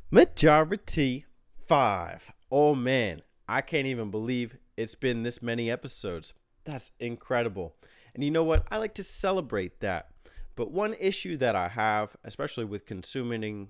Majora T 5. Oh man, I can't even believe it's been this many episodes. That's incredible. And you know what? I like to celebrate that. But one issue that I have, especially with consuming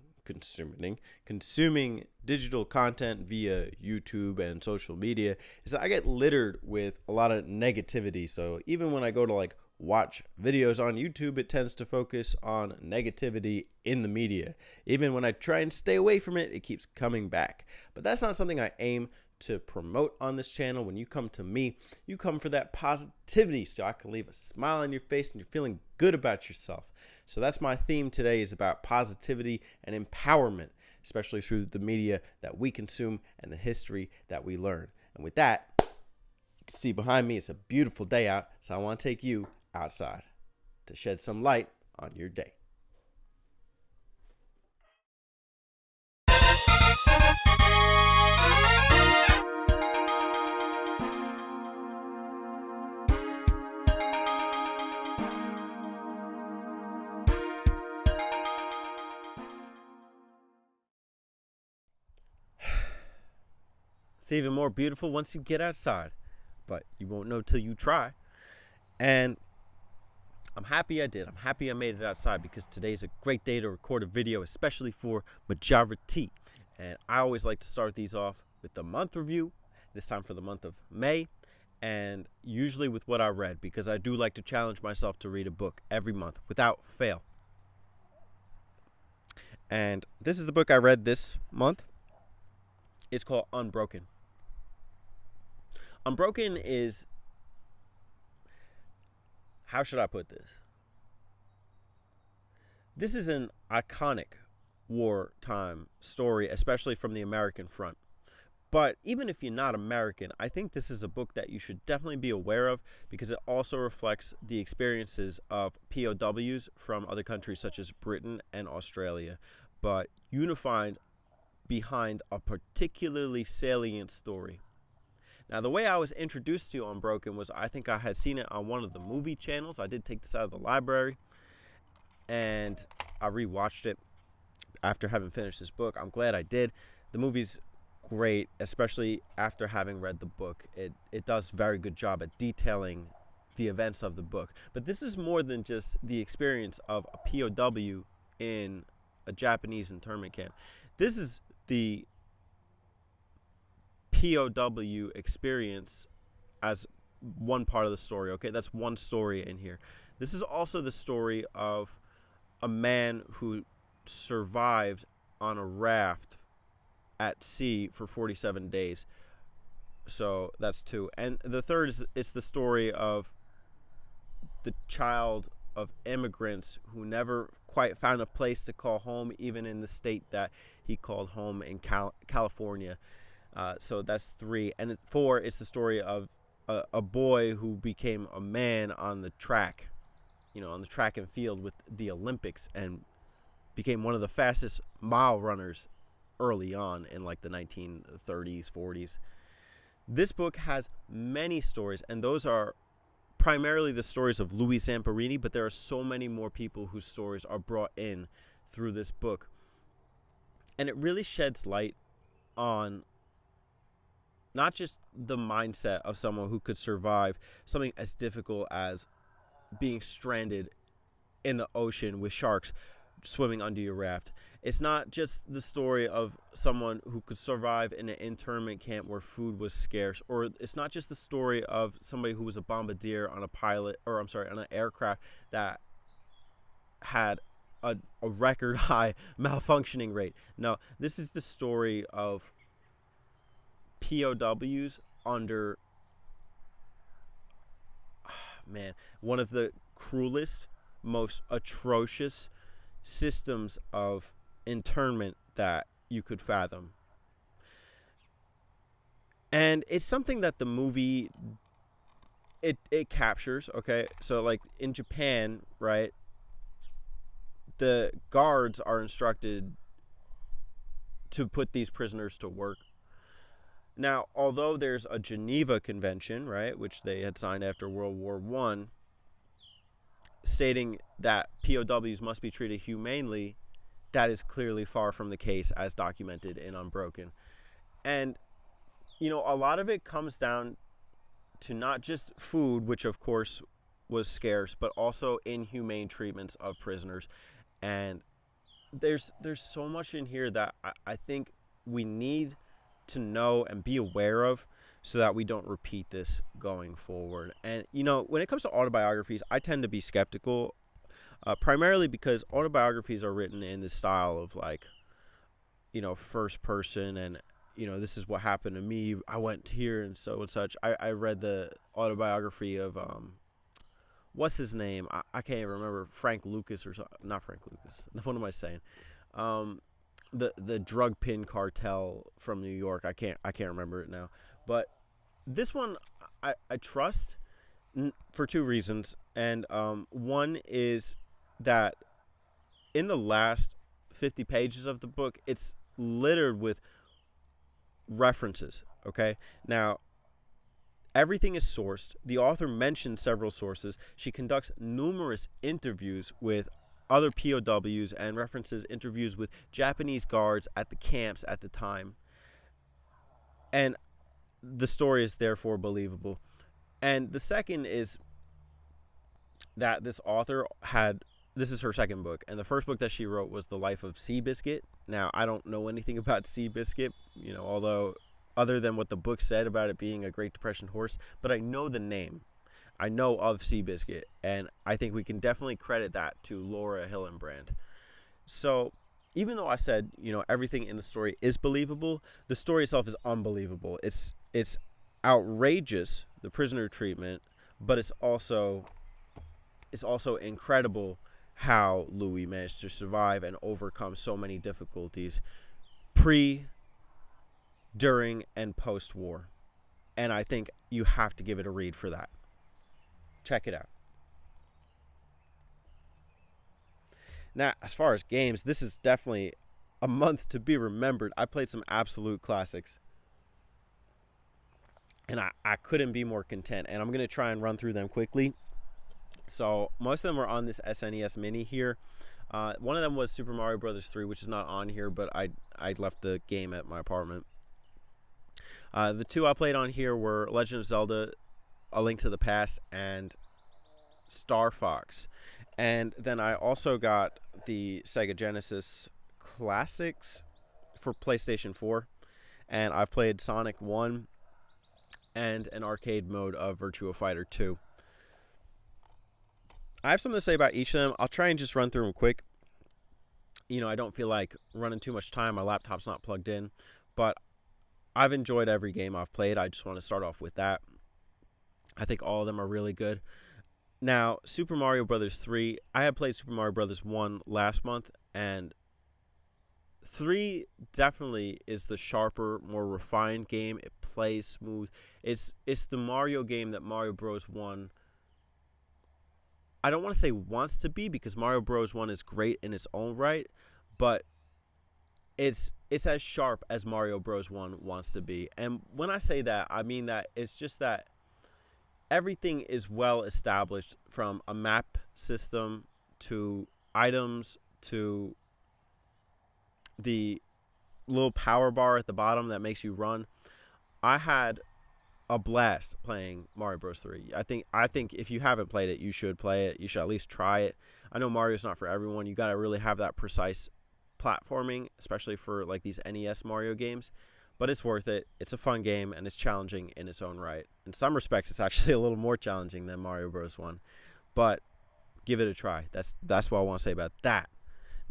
digital content via YouTube and social media, is that I get littered with a lot of negativity. So even when I go to watch videos on YouTube, it tends to focus on negativity in the media. Even when I try and stay away from it, it keeps coming back. But that's not something I aim to promote on this channel. When you come to me, you come for that positivity so I can leave a smile on your face and you're feeling good about yourself. So that's my theme today, is about positivity and empowerment, especially through the media that we consume and the history that we learn. And with that, you can see behind me, it's a beautiful day out, so I want to take you outside to shed some light on your day. It's even more beautiful once you get outside, but you won't know till you try. And I'm happy I did. I'm happy I made it outside because today's a great day to record a video, especially for Majora T. And I always like to start these off with the month review, this time for the month of May, and usually with what I read, because I do like to challenge myself to read a book every month without fail. And this is the book I read this month. It's called Unbroken. Unbroken is, how should I put this? This is an iconic wartime story, especially from the American front. But even if you're not American, I think this is a book that you should definitely be aware of, because it also reflects the experiences of POWs from other countries such as Britain and Australia, but unified behind a particularly salient story. Now, the way I was introduced to Unbroken was, I think I had seen it on one of the movie channels. I did take this out of the library, and I rewatched it after having finished this book. I'm glad I did. The movie's great, especially after having read the book. It does a very good job at detailing the events of the book. But this is more than just the experience of a POW in a Japanese internment camp. This is the POW experience as one part of the story, okay? That's one story in here. This is also the story of a man who survived on a raft at sea for 47 days. So that's two. And the third is, it's the story of the child of immigrants who never quite found a place to call home, even in the state that he called home in California. So that's three. And four, it's the story of a boy who became a man on the track, on the track and field with the Olympics, and became one of the fastest mile runners early on in the 1930s, 40s. This book has many stories, and those are primarily the stories of Louis Zamperini, but there are so many more people whose stories are brought in through this book. And it really sheds light on not just the mindset of someone who could survive something as difficult as being stranded in the ocean with sharks swimming under your raft. It's not just the story of someone who could survive in an internment camp where food was scarce, or it's not just the story of somebody who was a bombardier on on an aircraft that had a record high malfunctioning rate. No, this is the story of POWs under, one of the cruelest, most atrocious systems of internment that you could fathom. And it's something that the movie it captures, okay? So in Japan, right, the guards are instructed to put these prisoners to work. Now, although there's a Geneva Convention, right, which they had signed after World War I, stating that POWs must be treated humanely, that is clearly far from the case as documented in Unbroken. And, a lot of it comes down to not just food, which of course was scarce, but also inhumane treatments of prisoners. And there's so much in here that I think we need to know and be aware of so that we don't repeat this going forward. And, when it comes to autobiographies, I tend to be skeptical, primarily because autobiographies are written in the style of first person, and this is what happened to me. I went here and so and such. I read the autobiography of what's his name? I can't even remember. Frank Lucas or something. Not Frank Lucas. What am I saying? The drug pin cartel from New York. I can't remember it now. But this one I trust for two reasons. And one is that in the last 50 pages of the book, it's littered with references. Okay? Now, everything is sourced. The author mentions several sources. She conducts numerous interviews with other POWs and references interviews with Japanese guards at the camps at the time. And the story is therefore believable. And the second is that this author this is her second book, and the first book that she wrote was The Life of Seabiscuit. Now, I don't know anything about Seabiscuit, although other than what the book said about it being a Great Depression horse, but I know the name. I know of Seabiscuit, and I think we can definitely credit that to Laura Hillenbrand. So, even though I said, everything in the story is believable, the story itself is unbelievable. It's outrageous, the prisoner treatment, but it's also incredible how Louis managed to survive and overcome so many difficulties pre, during, and post-war. And I think you have to give it a read for that. Check it out. Now, as far as games, this is definitely a month to be remembered. I played some absolute classics, and I couldn't be more content. And I'm going to try and run through them quickly. So most of them are on this SNES Mini here. One of them was Super Mario Bros. 3, which is not on here, but I left the game at my apartment. The two I played on here were Legend of Zelda, A Link to the Past, and Star Fox. And then I also got the Sega Genesis Classics for PlayStation 4. And I've played Sonic 1 and an arcade mode of Virtua Fighter 2. I have something to say about each of them. I'll try and just run through them quick. I don't feel like running too much time. My laptop's not plugged in. But I've enjoyed every game I've played. I just want to start off with that. I think all of them are really good. Now, Super Mario Bros. 3, I had played Super Mario Bros. 1 last month, and 3 definitely is the sharper, more refined game. It plays smooth. It's the Mario game that Mario Bros. 1, I don't want to say wants to be, because Mario Bros. 1 is great in its own right, but it's as sharp as Mario Bros. 1 wants to be. And when I say that, I mean that it's just that everything is well established, from a map system to items to the little power bar at the bottom that makes you run. I had a blast playing Mario Bros. 3. I think if you haven't played it, you should play it. You should at least try it. I know Mario's not for everyone. You got to really have that precise platforming, especially for like these NES Mario games. But it's worth it. It's a fun game, and it's challenging in its own right. In some respects, it's actually a little more challenging than Mario Bros. 1. But give it a try. That's what I want to say about that.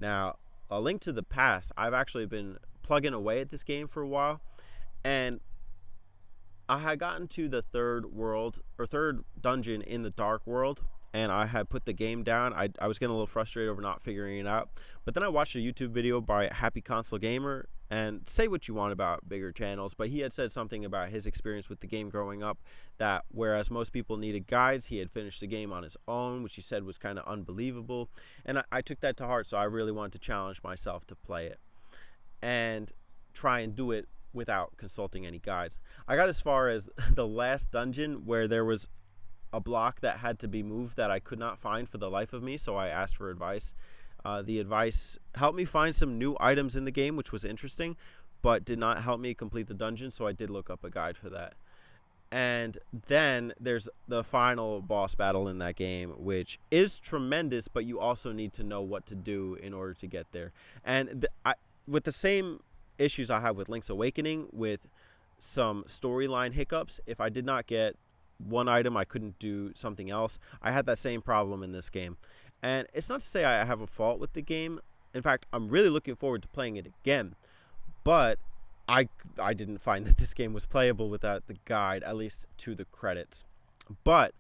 Now, A Link to the Past, I've actually been plugging away at this game for a while, and I had gotten to the third dungeon in the Dark World, and I had put the game down. I was getting a little frustrated over not figuring it out. But then I watched a YouTube video by Happy Console Gamer, and say what you want about bigger channels, but he had said something about his experience with the game growing up, that whereas most people needed guides, he had finished the game on his own, which he said was kind of unbelievable. And I took that to heart, so I really wanted to challenge myself to play it and try and do it without consulting any guides. I got as far as the last dungeon, where there was a block that had to be moved that I could not find for the life of me, so I asked for advice. The advice helped me find some new items in the game, which was interesting, but did not help me complete the dungeon, so I did look up a guide for that. And then there's the final boss battle in that game, which is tremendous, but you also need to know what to do in order to get there. And with the same issues I have with Link's Awakening, with some storyline hiccups, if I did not get one item, I couldn't do something else. I had that same problem in this game. And it's not to say I have a fault with the game. In fact, I'm really looking forward to playing it again. But I didn't find that this game was playable without the guide, at least to the credits. But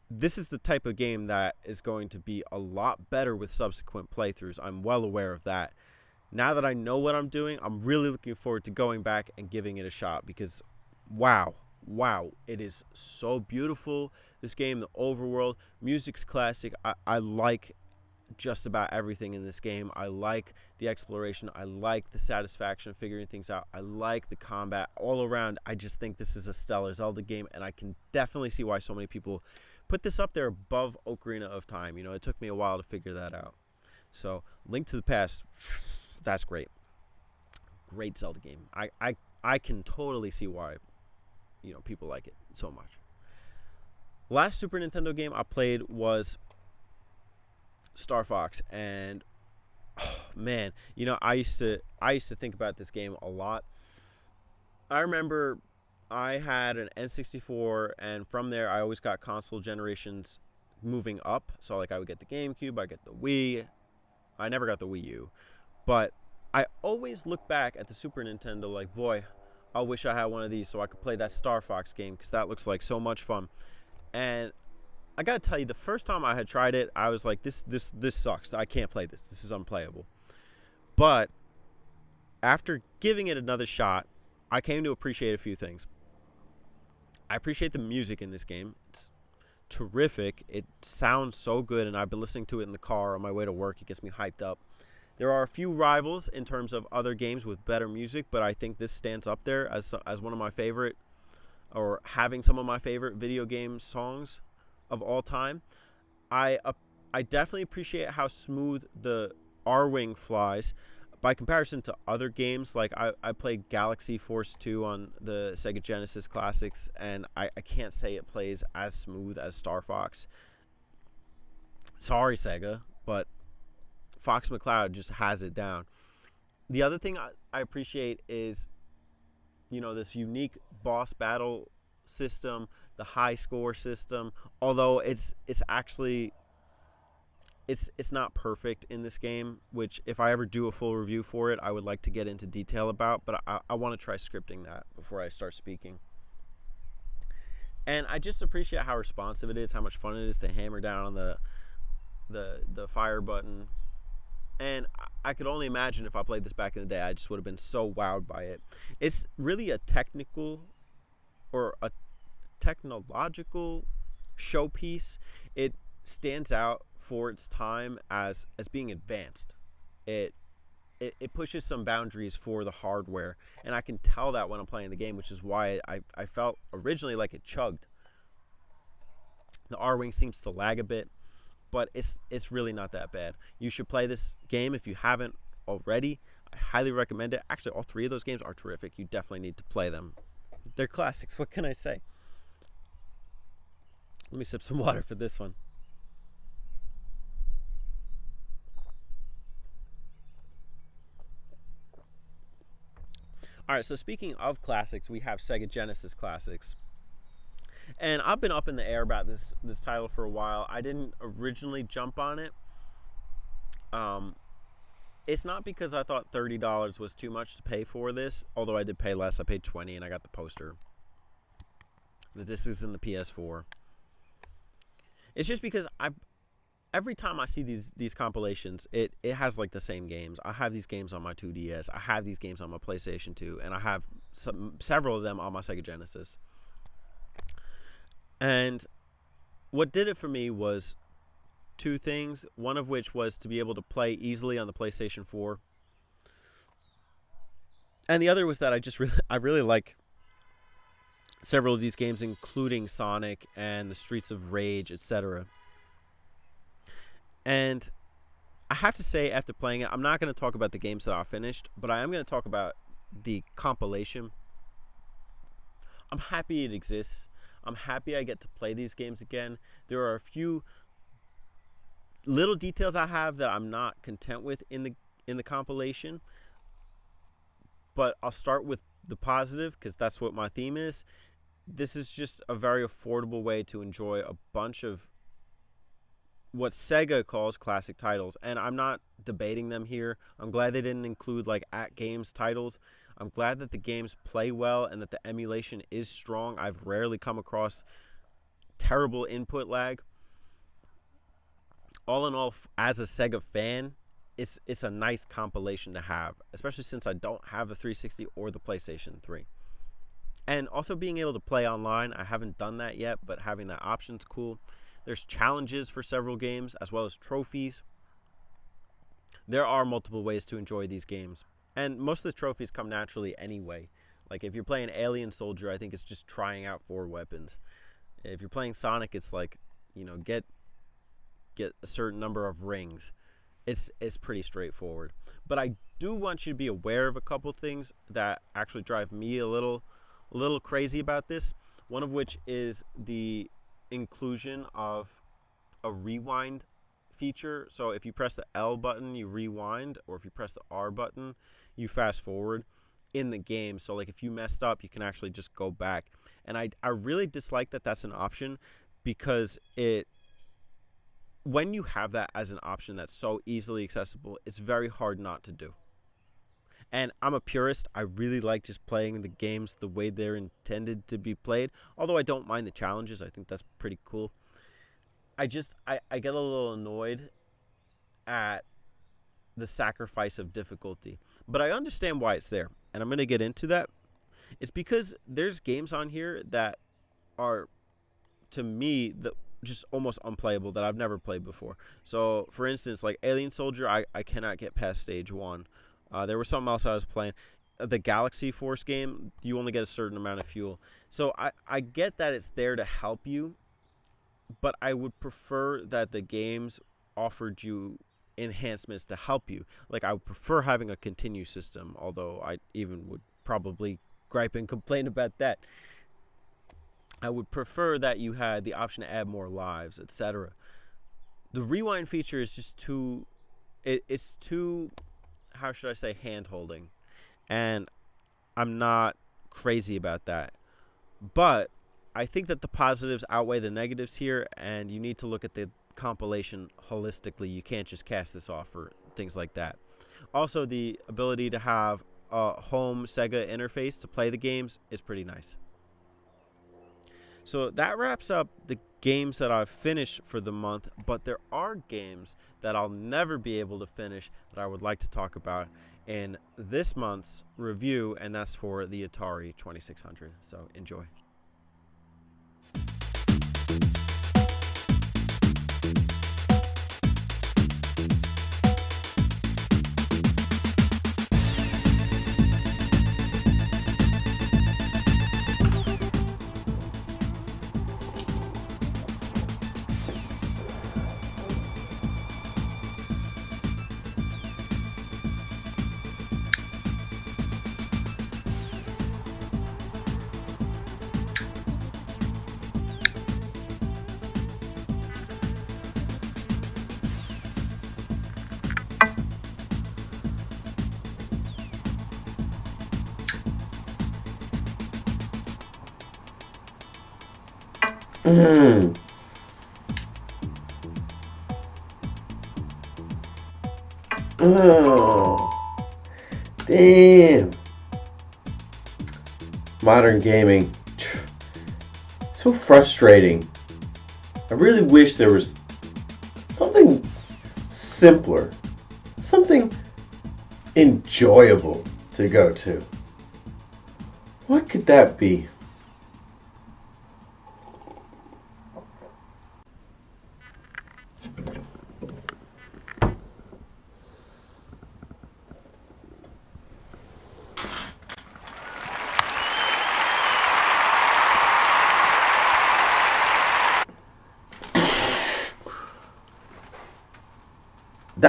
this is the type of game that is going to be a lot better with subsequent playthroughs. I'm well aware of that. Now that I know what I'm doing, I'm really looking forward to going back and giving it a shot, because wow, it is so beautiful. This game, the overworld, music's classic. I like just about everything in this game. I like the exploration. I like the satisfaction of figuring things out. I like the combat all around. I just think this is a stellar Zelda game, and I can definitely see why so many people put this up there above Ocarina of Time. You know, it took me a while to figure that out. So, Link to the Past, that's great. Great Zelda game. I can totally see why, you know, people like it so much. Last Super Nintendo game I played was Star Fox, and oh, man, you know, I used to think about this game a lot. I remember I had an N64, and from there I always got console generations moving up. So like I would get the GameCube, I get the Wii. I never got the Wii U, but I always look back at the Super Nintendo like, boy, I wish I had one of these so I could play that Star Fox game, because that looks like so much fun. And I gotta tell you, the first time I had tried it, I was like, this sucks. I can't play this. This is unplayable. But after giving it another shot, I came to appreciate a few things. I appreciate the music in this game. It's terrific. It sounds so good, and I've been listening to it in the car on my way to work. It gets me hyped up. There are a few rivals in terms of other games with better music, but I think this stands up there as one of my favorite, or having some of my favorite video game songs of all time. I definitely appreciate how smooth the R-Wing flies by comparison to other games. Like I played Galaxy Force 2 on the Sega Genesis Classics, and I can't say it plays as smooth as Star Fox. Sorry, Sega, but Fox McCloud just has it down. The other thing I appreciate is, you know, this unique boss battle system, the high score system. Although it's actually it's not perfect in this game, which if I ever do a full review for it, I would like to get into detail about, but I want to try scripting that before I start speaking. And I just appreciate how responsive it is, how much fun it is to hammer down on the fire button. And I could only imagine if I played this back in the day, I just would have been so wowed by it. It's really a technical or a technological showpiece. It stands out for its time as being advanced. It pushes some boundaries for the hardware, and I can tell that when I'm playing the game, which is why I felt originally like it chugged. The R-Wing seems to lag a bit, but it's really not that bad. You should play this game if you haven't already. I highly recommend it. Actually, all three of those games are terrific. You definitely need to play them. They're classics. What can I say? Let me sip some water for this one. All right, so speaking of classics, we have Sega Genesis classics. And I've been up in the air about this title for a while. I didn't originally jump on it. It's not because I thought $30 was too much to pay for this, although I did pay less. I paid $20 and I got the poster. The disc is in the PS4. It's just because every time I see these compilations, it has like the same games. I have these games on my 2DS. I have these games on my PlayStation 2, and I have several of them on my Sega Genesis. And what did it for me was two things, one of which was to be able to play easily on the PlayStation 4. And the other was that I really like several of these games, including Sonic and the Streets of Rage, etc. And I have to say, after playing it, I'm not going to talk about the games that I finished, but I am going to talk about the compilation. I'm happy it exists. I'm happy I get to play these games again. There are a few little details I have that I'm not content with in the compilation, but I'll start with the positive because that's what my theme is. This is just a very affordable way to enjoy a bunch of what SEGA calls classic titles, and I'm not debating them here. I'm glad they didn't include like at games titles. I'm glad that the games play well and that the emulation is strong. I've rarely come across terrible input lag. All in all, as a SEGA fan, it's a nice compilation to have, especially since I don't have a 360 or the PlayStation 3. And also being able to play online, I haven't done that yet, but having that option's cool. There's challenges for several games, as well as trophies. There are multiple ways to enjoy these games. And most of the trophies come naturally anyway. Like if you're playing Alien Soldier, I think it's just trying out 4 weapons. If you're playing Sonic, it's like, get a certain number of rings. It's pretty straightforward. But I do want you to be aware of a couple things that actually drive me a little crazy about this. One of which is the inclusion of a rewind feature. So if you press the L button, you rewind, or if you press the R button, you fast forward in the game. So like if you messed up, you can actually just go back. And I really dislike that that's an option, because when you have that as an option that's so easily accessible, it's very hard not to do. And I'm a purist. I really like just playing the games the way they're intended to be played. Although I don't mind the challenges. I think that's pretty cool. I get a little annoyed at the sacrifice of difficulty. But I understand why it's there. And I'm going to get into that. It's because there's games on here that are, to me, just almost unplayable, that I've never played before. So, for instance, like Alien Soldier, I cannot get past stage 1. There was something else I was playing. The Galaxy Force game, you only get a certain amount of fuel. So I get that it's there to help you, but I would prefer that the games offered you enhancements to help you. Like, I would prefer having a continue system, although I even would probably gripe and complain about that. I would prefer that you had the option to add more lives, etc. The rewind feature is just too... It's too... how should I say, hand-holding, and I'm not crazy about that. But I think that the positives outweigh the negatives here, and you need to look at the compilation holistically. You can't just cast this off for things like that. Also, the ability to have a home SEGA interface to play the games is pretty nice. So that wraps up the games that I've finished for the month, but there are games that I'll never be able to finish that I would like to talk about in this month's review, and that's for the Atari 2600. So enjoy. Oh, damn. Modern gaming. So frustrating. I really wish there was something simpler, something enjoyable to go to. What could that be?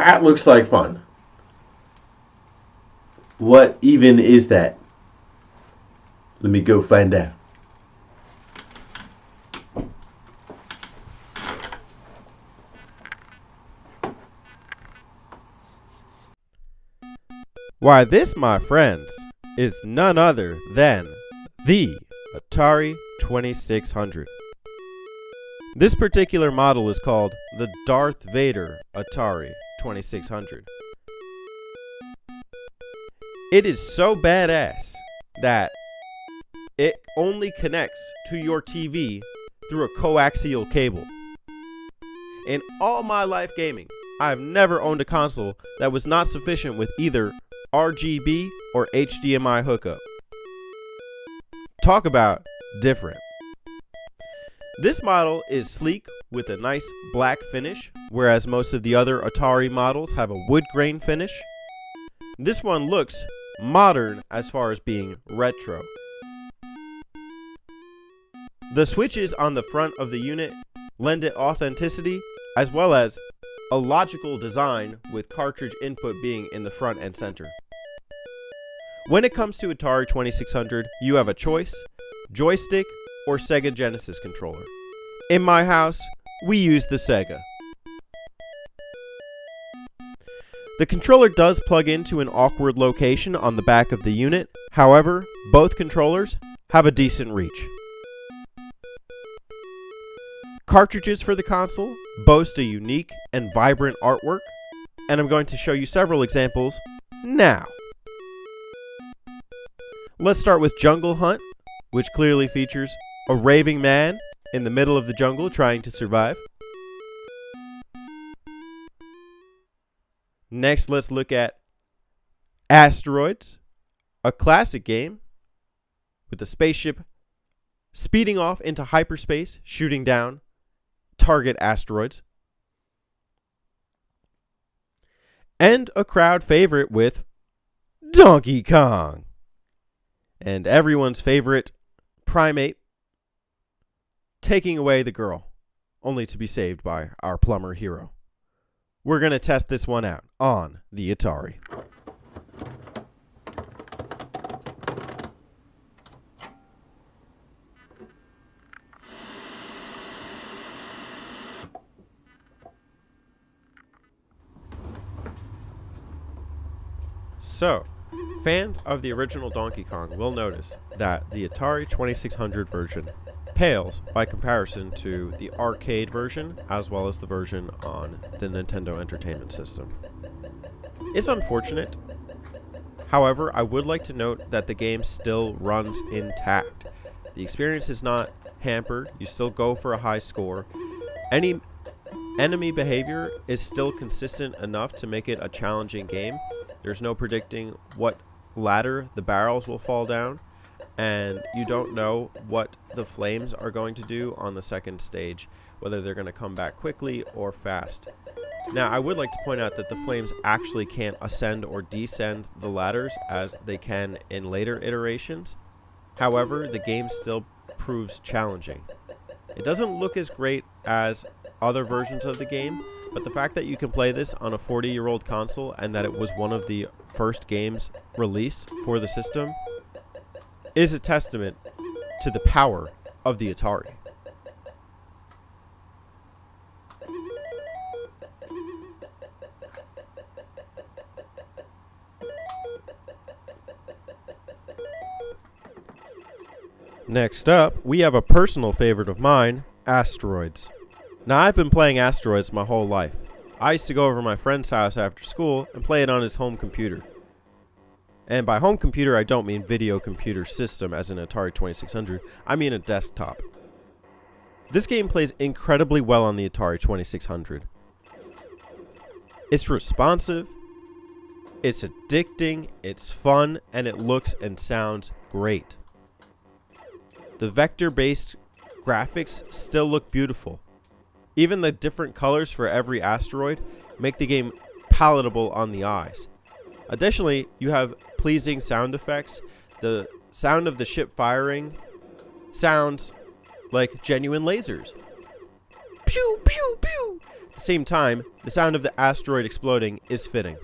That looks like fun. What even is that? Let me go find out. Why, this, my friends, is none other than the Atari 2600. This particular model is called the Darth Vader Atari 2600. It is so badass that it only connects to your TV through a coaxial cable. In all my life gaming, I have never owned a console that was not sufficient with either RGB or HDMI hookup. Talk about different. This model is sleek with a nice black finish, whereas most of the other Atari models have a wood grain finish. This one looks modern as far as being retro. The switches on the front of the unit lend it authenticity as well as a logical design with cartridge input being in the front and center. When it comes to Atari 2600, you have a choice: joystick or Sega Genesis controller. In my house, we use the Sega. The controller does plug into an awkward location on the back of the unit. However, both controllers have a decent reach. Cartridges for the console boast a unique and vibrant artwork, and I'm going to show you several examples now. Let's start with Jungle Hunt, which clearly features a raving man in the middle of the jungle trying to survive. Next, let's look at Asteroids, a classic game with a spaceship speeding off into hyperspace, shooting down target asteroids. And a crowd favorite with Donkey Kong, and everyone's favorite primate taking away the girl, only to be saved by our plumber hero. We're going to test this one out on the Atari. So, fans of the original Donkey Kong will notice that the Atari 2600 version pales by comparison to the arcade version as well as the version on the Nintendo Entertainment System. It's unfortunate. However, I would like to note that the game still runs intact. The experience is not hampered. You still go for a high score. Any enemy behavior is still consistent enough to make it a challenging game. There's no predicting what ladder the barrels will fall down, and you don't know what the flames are going to do on the second stage, whether they're going to come back quickly or fast. Now, I would like to point out that the flames actually can't ascend or descend the ladders as they can in later iterations. However, the game still proves challenging. It doesn't look as great as other versions of the game, but the fact that you can play this on a 40-year-old console and that it was one of the first games released for the system is a testament to the power of the Atari. Next up, we have a personal favorite of mine, Asteroids. Now, I've been playing Asteroids my whole life. I used to go over to my friend's house after school and play it on his home computer. And by home computer, I don't mean video computer system as an Atari 2600. I mean a desktop. This game plays incredibly well on the Atari 2600. It's responsive, it's addicting, it's fun, and it looks and sounds great. The vector-based graphics still look beautiful. Even the different colors for every asteroid make the game palatable on the eyes. Additionally, you have pleasing sound effects. The sound of the ship firing sounds like genuine lasers. Pew, pew, pew. At the same time, the sound of the asteroid exploding is fitting.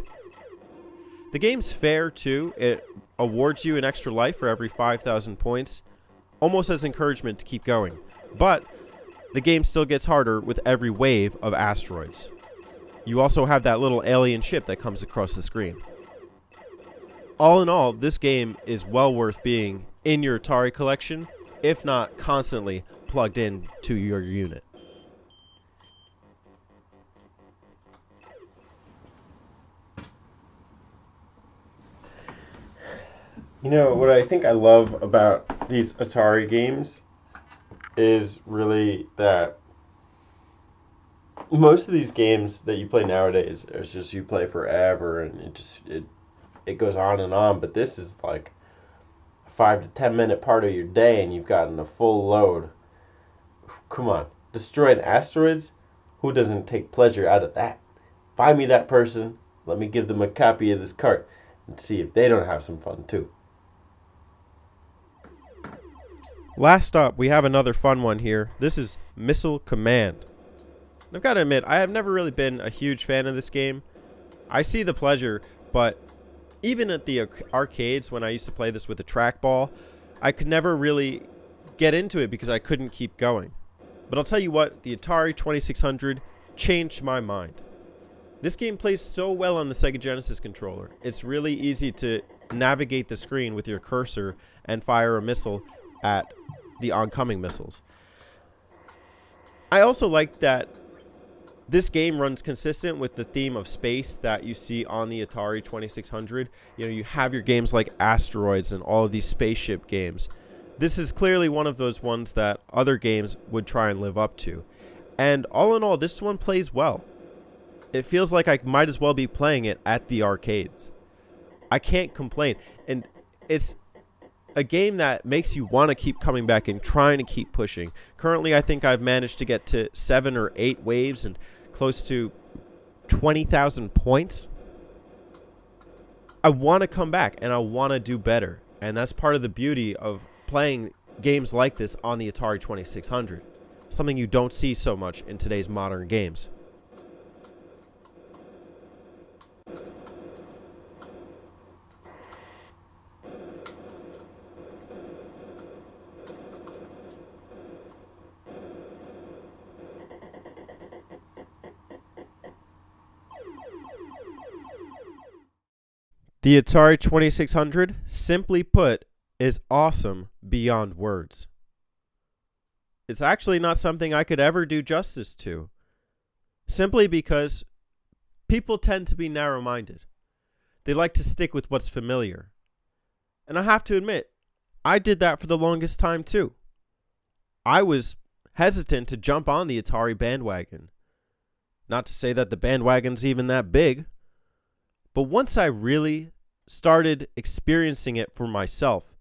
The game's fair too. It awards you an extra life for every 5,000 points, almost as encouragement to keep going. But the game still gets harder with every wave of asteroids. You also have that little alien ship that comes across the screen. All in all, this game is well worth being in your Atari collection, if not constantly plugged in to your unit. You know, what I think I love about these Atari games is really that most of these games that you play nowadays is just you play forever and it goes on and on, but this is like a 5 to 10 minute part of your day and you've gotten a full load. Come on, destroying asteroids? Who doesn't take pleasure out of that? Find me that person, let me give them a copy of this cart and see if they don't have some fun too. Last up, we have another fun one here. This is Missile Command. I've got to admit, I have never really been a huge fan of this game. I see the pleasure, but even at the arcades when I used to play this with a trackball, I could never really get into it because I couldn't keep going. But I'll tell you what, the Atari 2600 changed my mind. This game plays so well on the Sega Genesis controller. It's really easy to navigate the screen with your cursor and fire a missile at the oncoming missiles. I also like that this game runs consistent with the theme of space that you see on the Atari 2600. You know, you have your games like Asteroids and all of these spaceship games. This is clearly one of those ones that other games would try and live up to. And all in all, this one plays well. It feels like I might as well be playing it at the arcades. I can't complain. And it's a game that makes you want to keep coming back and trying to keep pushing. Currently, I think I've managed to get to 7 or 8 waves and close to 20,000 points. I want to come back and I want to do better. And that's part of the beauty of playing games like this on the Atari 2600. Something you don't see so much in today's modern games. The Atari 2600, simply put, is awesome beyond words. It's actually not something I could ever do justice to, simply because people tend to be narrow-minded. They like to stick with what's familiar. And I have to admit, I did that for the longest time too. I was hesitant to jump on the Atari bandwagon. Not to say that the bandwagon's even that big, but once I really started experiencing it for myself,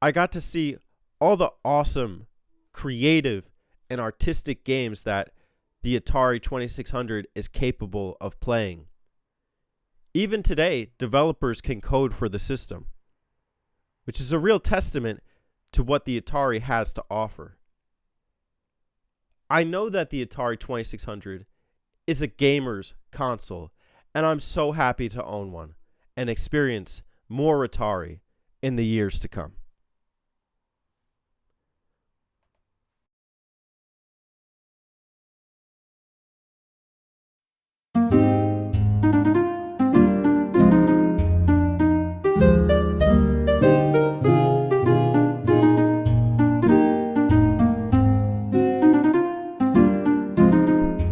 I got to see all the awesome, creative, and artistic games that the Atari 2600 is capable of playing. Even today, developers can code for the system, which is a real testament to what the Atari has to offer. I know that the Atari 2600 is a gamer's console, and I'm so happy to own one and experience more Atari in the years to come.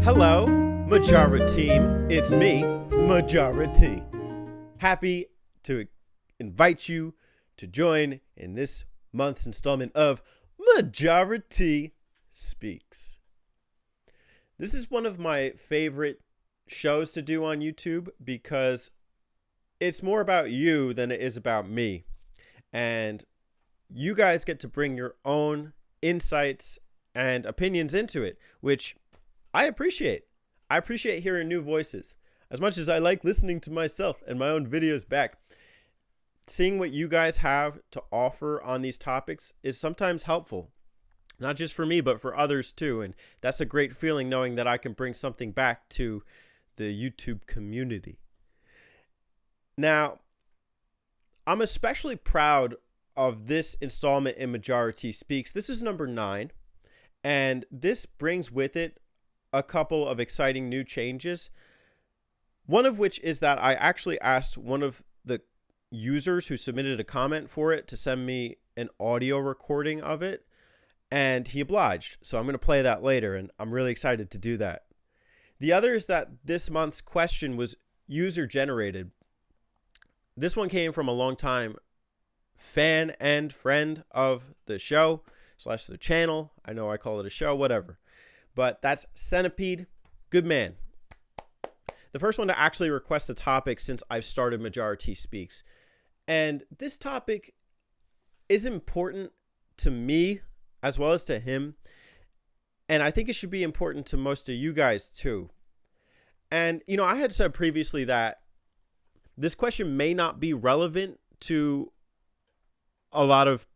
Hello, Majora team. It's me, Majora T. Happy to invite you to join in this month's installment of Majora T Speaks. This is one of my favorite shows to do on YouTube because it's more about you than it is about me. And you guys get to bring your own insights and opinions into it, which I appreciate. I appreciate hearing new voices. As much as I like listening to myself and my own videos back, seeing what you guys have to offer on these topics is sometimes helpful. not just for me, but for others too. And that's a great feeling, knowing that I can bring something back to the YouTube community. Now, I'm especially proud of this installment in Majora T Speaks. This is number 9, and this brings with it a couple of exciting new changes. One of which is that I actually asked one of the users who submitted a comment for it to send me an audio recording of it, and he obliged. So I'm going to play that later, and I'm really excited to do that. The other is that this month's question was user generated. This one came from a longtime fan and friend of the show / the channel. I know I call it a show, whatever. But that's Centipede. Good man. The first one to actually request a topic since I've started Majora T Speaks. And this topic is important to me as well as to him. And I think it should be important to most of you guys too. And, you know, I had said previously that this question may not be relevant to a lot of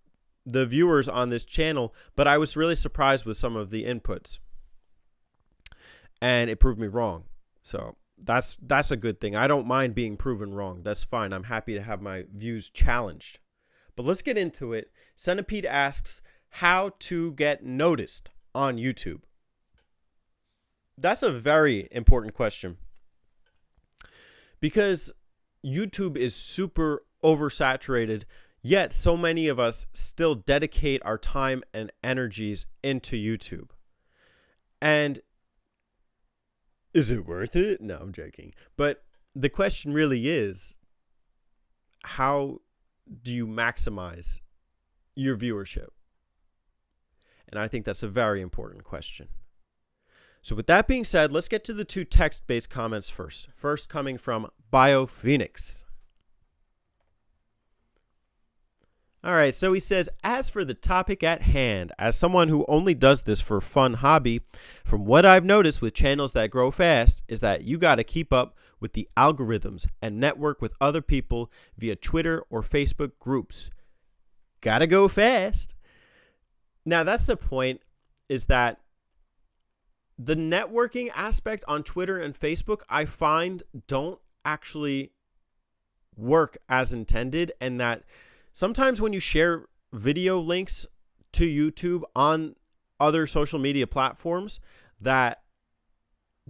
the viewers on this channel, but I was really surprised with some of the inputs. And it proved me wrong. So that's a good thing. I don't mind being proven wrong. That's fine. I'm happy to have my views challenged. But let's get into it. Centipede asks how to get noticed on YouTube. That's a very important question, because YouTube is super oversaturated, yet so many of us still dedicate our time and energies into YouTube. And is it worth it? No, I'm joking. But the question really is, how do you maximize your viewership? And I think that's a very important question. So with that being said, let's get to the 2 text-based comments first. First coming from BioPhoenix. All right, so he says, as for the topic at hand, as someone who only does this for fun hobby, from what I've noticed with channels that grow fast is that you got to keep up with the algorithms and network with other people via Twitter or Facebook groups. Gotta go fast. Now, that's the point, is that the networking aspect on Twitter and Facebook, I find, don't actually work as intended, and that sometimes when you share video links to YouTube on other social media platforms, that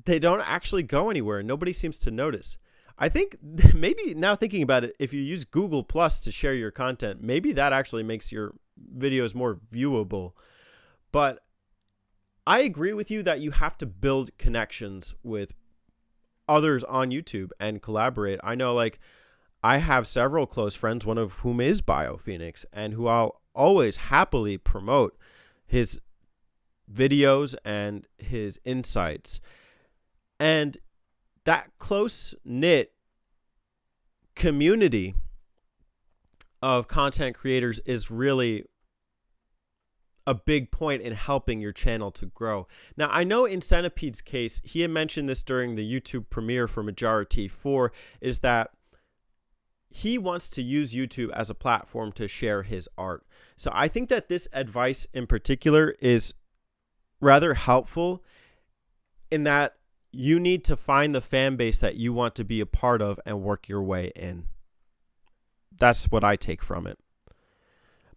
they don't actually go anywhere. Nobody seems to notice. I think maybe, now thinking about it, if you use Google Plus to share your content, maybe that actually makes your videos more viewable. But I agree with you that you have to build connections with others on YouTube and collaborate. I know, like, I have several close friends, one of whom is BioPhoenix, and who I'll always happily promote his videos and his insights. And that close-knit community of content creators is really a big point in helping your channel to grow. Now, I know in Centipede's case, he had mentioned this during the YouTube premiere for Majora T4, is that he wants to use YouTube as a platform to share his art. So I think that this advice in particular is rather helpful, in that you need to find the fan base that you want to be a part of and work your way in. That's what I take from it.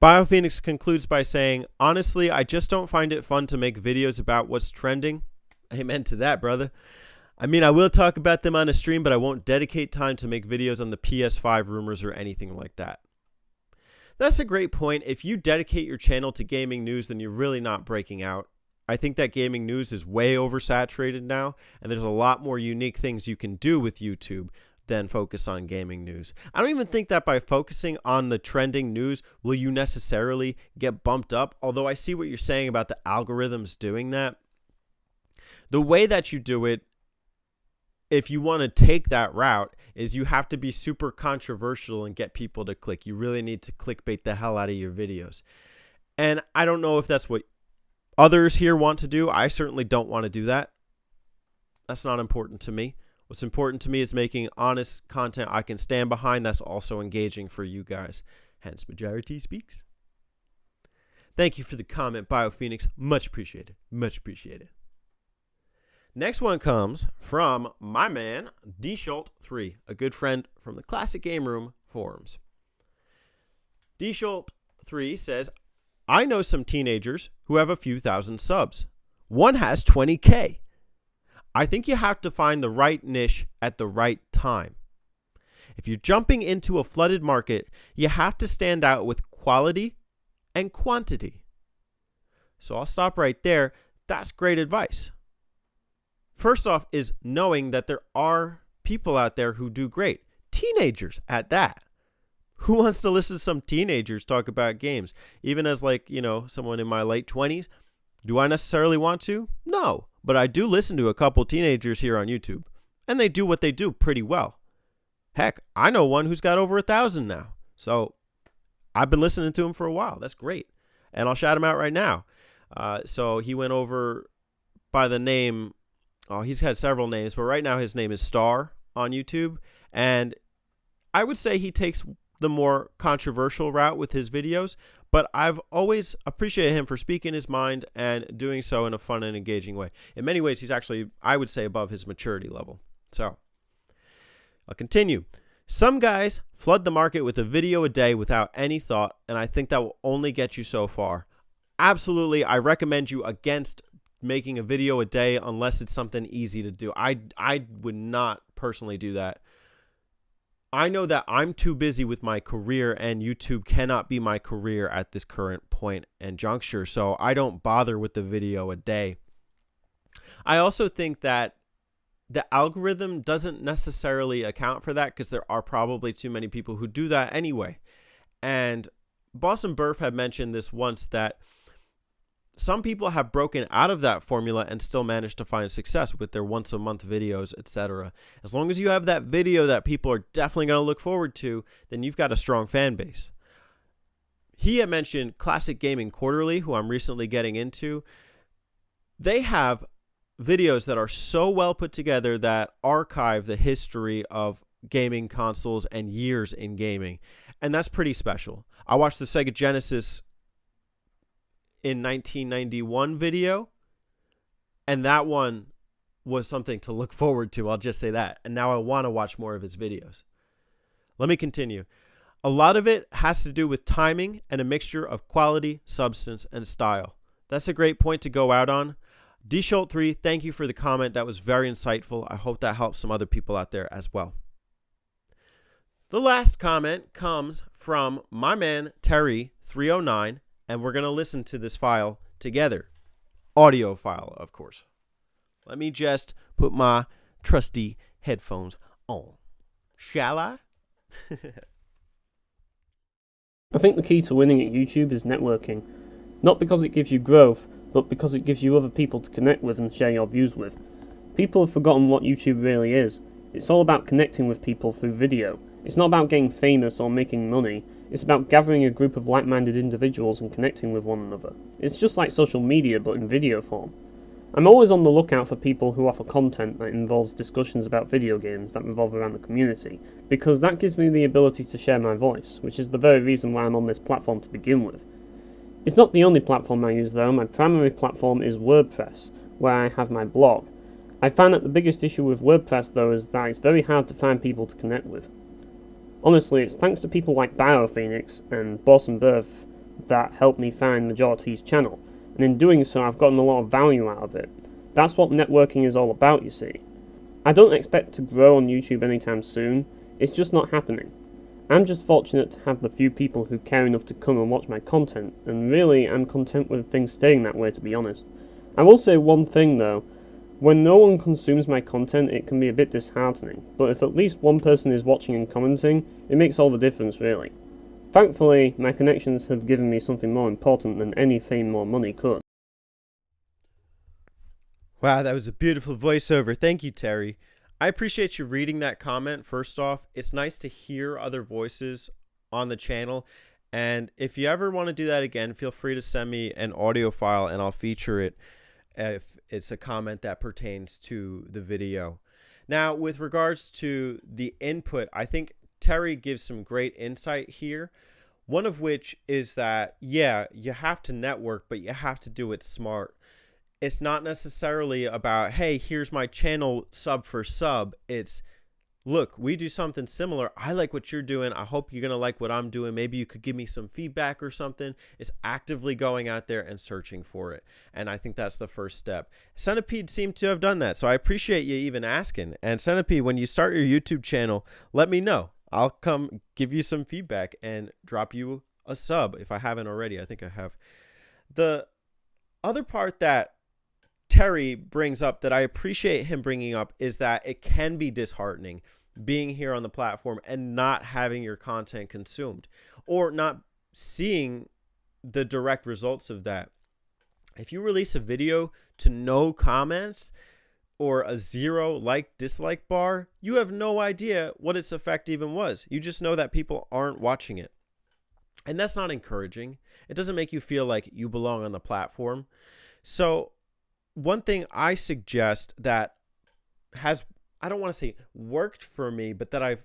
BioPhoenix concludes by saying, honestly, I just don't find it fun to make videos about what's trending. Amen to that, brother. I mean, I will talk about them on a stream, but I won't dedicate time to make videos on the PS5 rumors or anything like that. That's a great point. If you dedicate your channel to gaming news, then you're really not breaking out. I think that gaming news is way oversaturated now, and there's a lot more unique things you can do with YouTube than focus on gaming news. I don't even think that by focusing on the trending news will you necessarily get bumped up, although I see what you're saying about the algorithms doing that. The way that you do it, if you want to take that route, is you have to be super controversial and get people to click. You really need to clickbait the hell out of your videos. And I don't know if that's what others here want to do. I certainly don't want to do that. That's not important to me. What's important to me is making honest content I can stand behind that's also engaging for you guys. Hence, Majora T Speaks. Thank you for the comment, BioPhoenix. Much appreciated. Much appreciated. Next one comes from my man, DSchult3, a good friend from the Classic Game Room forums. DSchult3 says, I know some teenagers who have a few thousand subs. One has 20K. I think you have to find the right niche at the right time. If you're jumping into a flooded market, you have to stand out with quality and quantity. So I'll stop right there. That's great advice. First off is knowing that there are people out there who do great. Teenagers at that. Who wants to listen to some teenagers talk about games? Even as someone in my late 20s, do I necessarily want to? No, but I do listen to a couple teenagers here on YouTube, and they do what they do pretty well. Heck, I know one who's got over 1,000 now. So I've been listening to him for a while. That's great. And I'll shout him out right now. So he went over by the name, he's had several names, but right now his name is Star on YouTube. And I would say he takes the more controversial route with his videos, but I've always appreciated him for speaking his mind and doing so in a fun and engaging way. In many ways, he's actually, I would say, above his maturity level. So I'll continue. Some guys flood the market with a video a day without any thought, and I think that will only get you so far. Absolutely, I recommend you against making a video a day unless it's something easy to do. I would not personally do that. I know that I'm too busy with my career, and YouTube cannot be my career at this current point and juncture, so I don't bother with the video a day. I also think that the algorithm doesn't necessarily account for that because there are probably too many people who do that anyway. And Boston Burf had mentioned this once, that some people have broken out of that formula and still managed to find success with their once a month videos, etc. As long as you have that video that people are definitely going to look forward to, then you've got a strong fan base. He had mentioned Classic Gaming Quarterly, who I'm recently getting into. They have videos that are so well put together that archive the history of gaming consoles and years in gaming. And that's pretty special. I watched the Sega Genesis in 1991 video, and that one was something to look forward to. I'll just say that. And now I want to watch more of his videos. Let me continue. A lot of it has to do with timing and a mixture of quality, substance, and style. That's a great point to go out on. DSchult3, thank you for the comment. That was very insightful. I hope that helps some other people out there as well. The last comment comes from my man Terry309, and we're going to listen to this file together. Audio file, of course. Let me just put my trusty headphones on. Shall I? I think the key to winning at YouTube is networking. Not because it gives you growth, but because it gives you other people to connect with and share your views with. People have forgotten what YouTube really is. It's all about connecting with people through video. It's not about getting famous or making money. It's about gathering a group of like-minded individuals and connecting with one another. It's just like social media, but in video form. I'm always on the lookout for people who offer content that involves discussions about video games that revolve around the community, because that gives me the ability to share my voice, which is the very reason why I'm on this platform to begin with. It's not the only platform I use though. My primary platform is WordPress, where I have my blog. I find that the biggest issue with WordPress though is that it's very hard to find people to connect with. Honestly, it's thanks to people like BioPhoenix and Boss and Birth that helped me find Majora T's channel, and in doing so I've gotten a lot of value out of it. That's what networking is all about, you see. I don't expect to grow on YouTube anytime soon, it's just not happening. I'm just fortunate to have the few people who care enough to come and watch my content, and really I'm content with things staying that way, to be honest. I will say one thing though. When no one consumes my content, it can be a bit disheartening, but if at least one person is watching and commenting, it makes all the difference, really. Thankfully, my connections have given me something more important than any fame or money could. Wow, that was a beautiful voiceover. Thank you, Terry. I appreciate you reading that comment, first off. It's nice to hear other voices on the channel, and if you ever want to do that again, feel free to send me an audio file and I'll feature it if it's a comment that pertains to the video. Now, with regards to the input, I think Terry gives some great insight here. One of which is that, yeah, you have to network, but you have to do it smart. It's not necessarily about, hey, here's my channel sub for sub. It's, look, we do something similar. I like what you're doing. I hope you're going to like what I'm doing. Maybe you could give me some feedback or something. It's actively going out there and searching for it. And I think that's the first step. Centipede seemed to have done that. So I appreciate you even asking. And Centipede, when you start your YouTube channel, let me know. I'll come give you some feedback and drop you a sub if I haven't already. I think I have. The other part that Terry brings up that I appreciate him bringing up is that it can be disheartening being here on the platform and not having your content consumed or not seeing the direct results of that. If you release a video to no comments or a 0 dislike bar, you have no idea what its effect even was. You just know that people aren't watching it. And that's not encouraging. It doesn't make you feel like you belong on the platform. So one thing I suggest that has, I don't want to say worked for me, but that I've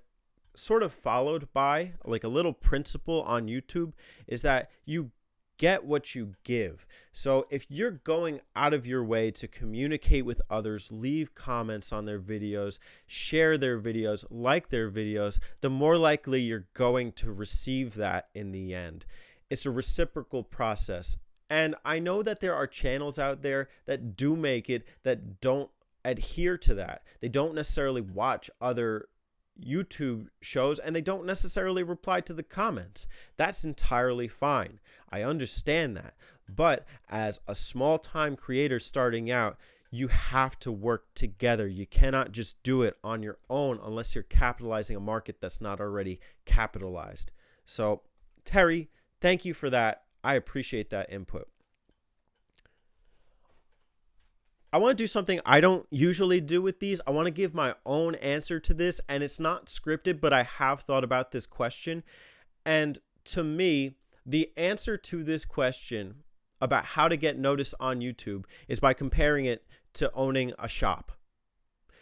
sort of followed by, like a little principle on YouTube, is that you get what you give. So if you're going out of your way to communicate with others, leave comments on their videos, share their videos, like their videos, the more likely you're going to receive that in the end. It's a reciprocal process. And I know that there are channels out there that do make it, that don't adhere to that. They don't necessarily watch other YouTube shows, and they don't necessarily reply to the comments. That's entirely fine. I understand that. But as a small-time creator starting out, you have to work together. You cannot just do it on your own unless you're capitalizing a market that's not already capitalized. So, Terry, thank you for that. I appreciate that input. I want to do something I don't usually do with these. I want to give my own answer to this, and it's not scripted, but I have thought about this question. And to me, the answer to this question about how to get noticed on YouTube is by comparing it to owning a shop.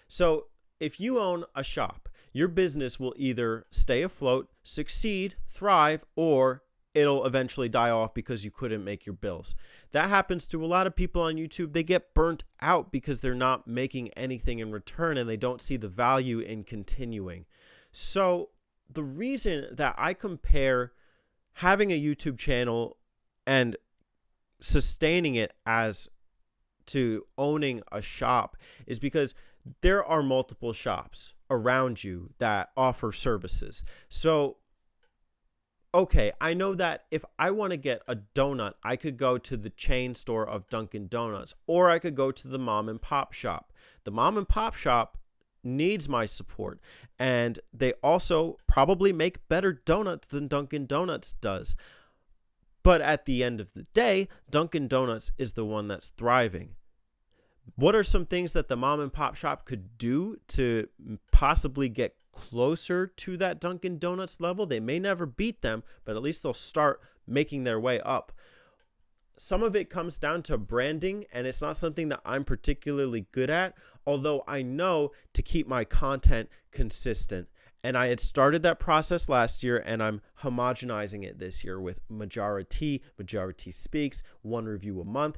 So if you own a shop, your business will either stay afloat, succeed, thrive, or it'll eventually die off because you couldn't make your bills. That happens to a lot of people on YouTube. They get burnt out because they're not making anything in return and they don't see the value in continuing. So the reason that I compare having a YouTube channel and sustaining it as to owning a shop is because there are multiple shops around you that offer services. So okay, I know that if I want to get a donut, I could go to the chain store of Dunkin' Donuts, or I could go to the mom and pop shop. The mom and pop shop needs my support, and they also probably make better donuts than Dunkin' Donuts does. But at the end of the day, Dunkin' Donuts is the one that's thriving. What are some things that the mom and pop shop could do to possibly get closer to that Dunkin' Donuts level? They may never beat them, but at least they'll start making their way up. Some of it comes down to branding, and it's not something that I'm particularly good at, although I know to keep my content consistent. And I had started that process last year, and I'm homogenizing it this year with Majora T, Majora T Speaks, one review a month.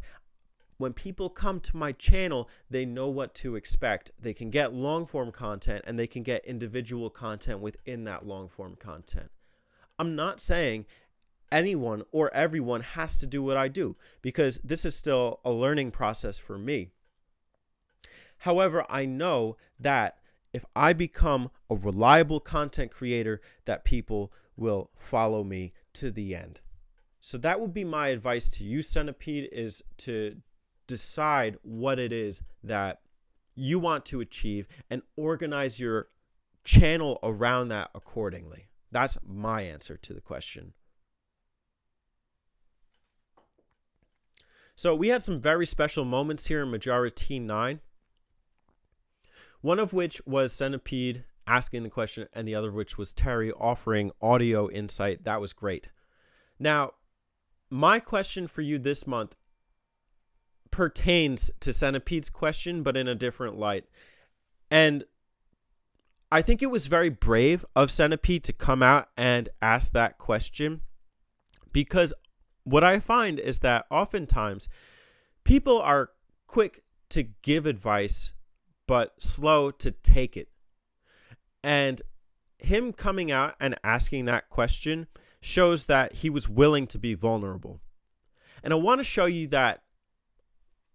When people come to my channel, they know what to expect. They can get long form content and they can get individual content within that long form content. I'm not saying anyone or everyone has to do what I do because this is still a learning process for me. However, I know that if I become a reliable content creator, that people will follow me to the end. So that would be my advice to you, Centipede, is to decide what it is that you want to achieve and organize your channel around that accordingly. That's my answer to the question. So we had some very special moments here in Majora T9. One of which was Centipede asking the question, and the other of which was Terry offering audio insight. That was great. Now, my question for you this month pertains to Centipede's question, but in a different light. And I think it was very brave of Centipede to come out and ask that question. Because what I find is that oftentimes people are quick to give advice, but slow to take it. And him coming out and asking that question shows that he was willing to be vulnerable. And I want to show you that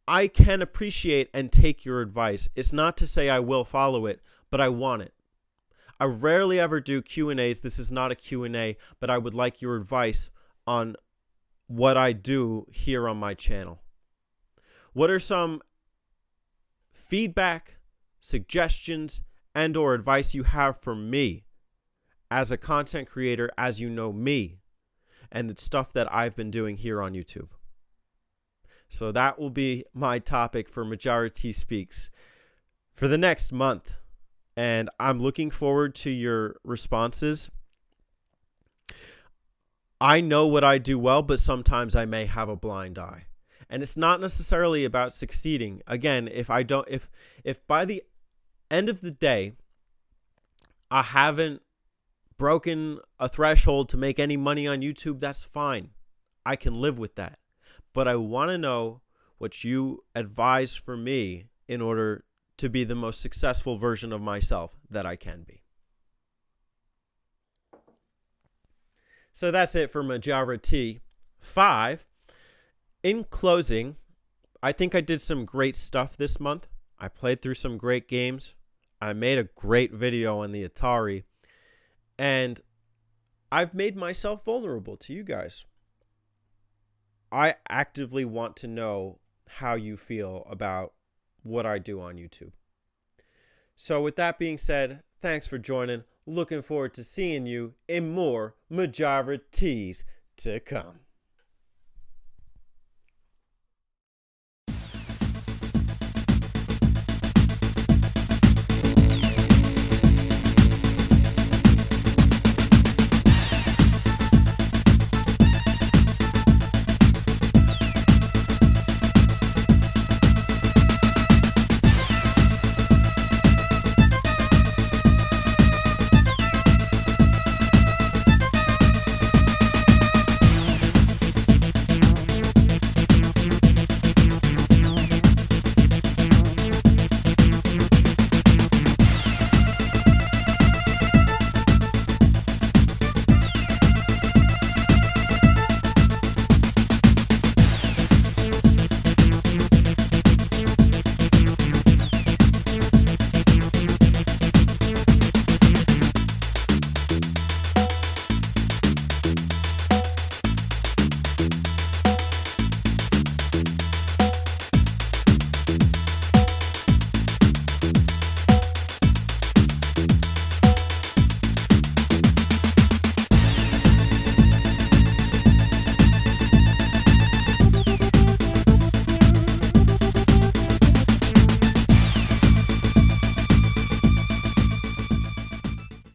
I can appreciate and take your advice. It's not to say I will follow it, but I want it. I rarely ever do Q&As. This is not a Q&A, but I would like your advice on what I do here on my channel. What are some feedback, suggestions, and or advice you have for me as a content creator, as you know me, and it's stuff that I've been doing here on YouTube? So that will be my topic for Majora T Speaks for the next month. And I'm looking forward to your responses. I know what I do well, but sometimes I may have a blind eye. And it's not necessarily about succeeding. Again, if by the end of the day, I haven't broken a threshold to make any money on YouTube, that's fine. I can live with that. But I want to know what you advise for me in order to be the most successful version of myself that I can be. So that's it for Majora T 5. In closing, I think I did some great stuff this month. I played through some great games. I made a great video on the Atari. And I've made myself vulnerable to you guys. I actively want to know how you feel about what I do on YouTube. So with that being said, thanks for joining. Looking forward to seeing you in more Majora T's to come.